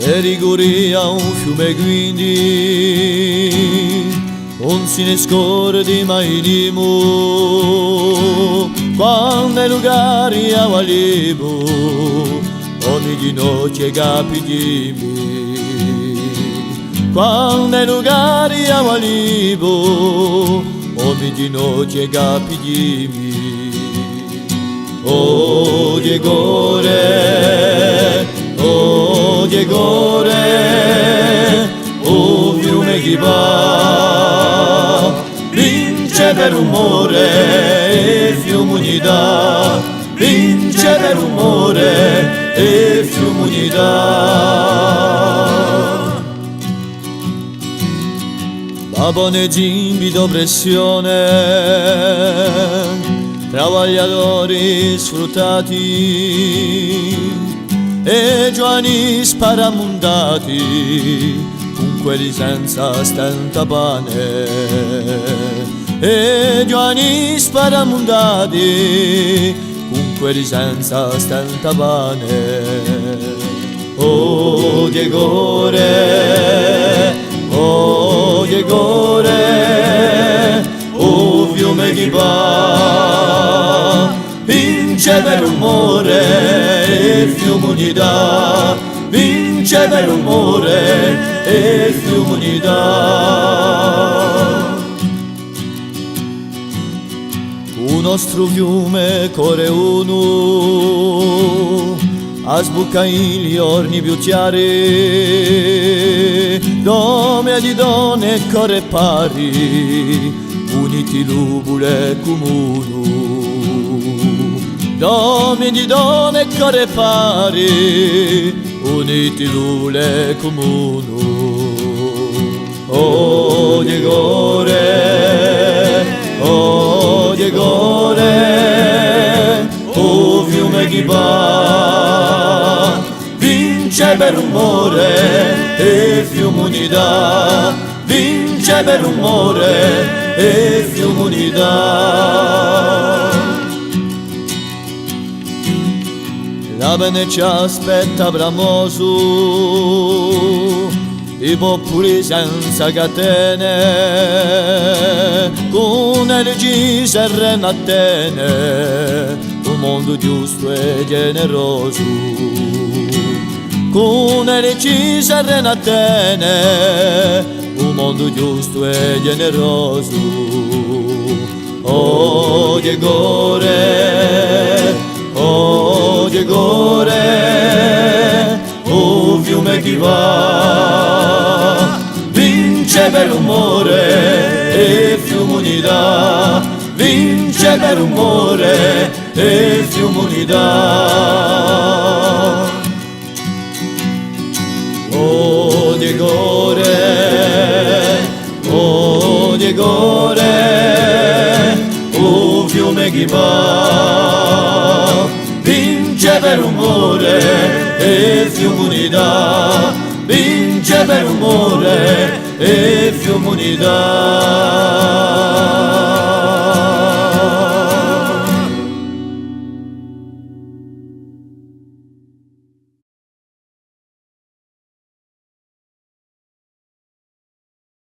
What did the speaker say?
e Liguria un fiume quindi non si ne scordi mai di mu quando è lugari a Walibu ogni di noce capi di me quando è lugari a Walibu ogni di noce capi di me oh Diego re oh Diego re oh fiume che va vince per rumore e fiume unità vince per rumore e fiume unità babone gimbi d'oppressione travagliatori sfruttati e giovani sparamundati con quelli senza stenta pane e giovani sparamundati con quelli senza stenta pane oh Diego re oh Diego re oh fiume che va vince per rumore e fiume unità vince per rumore e fiume unità un nostro fiume core uno a sbucca gli orni più chiari dove di donne core pari uniti lubule comunu dome di donne core pari uniti lule comunu oh Diego re oh Diego re oh fiume che va vince per rumore e fiume unità vince per rumore e fiume unità la bene ci aspetta bramoso i popoli senza catene con leggi serene a tene un mondo giusto e generoso con leggi serene a tene un mondo giusto e generoso oh Diego re oh Diego re oh fiume che va vince per rumore e fiume unità vince per rumore e fiume unità oh Diego re oh Diego re oh fiume che va vince per rumore e fiume unità vince per rumore e fiume unità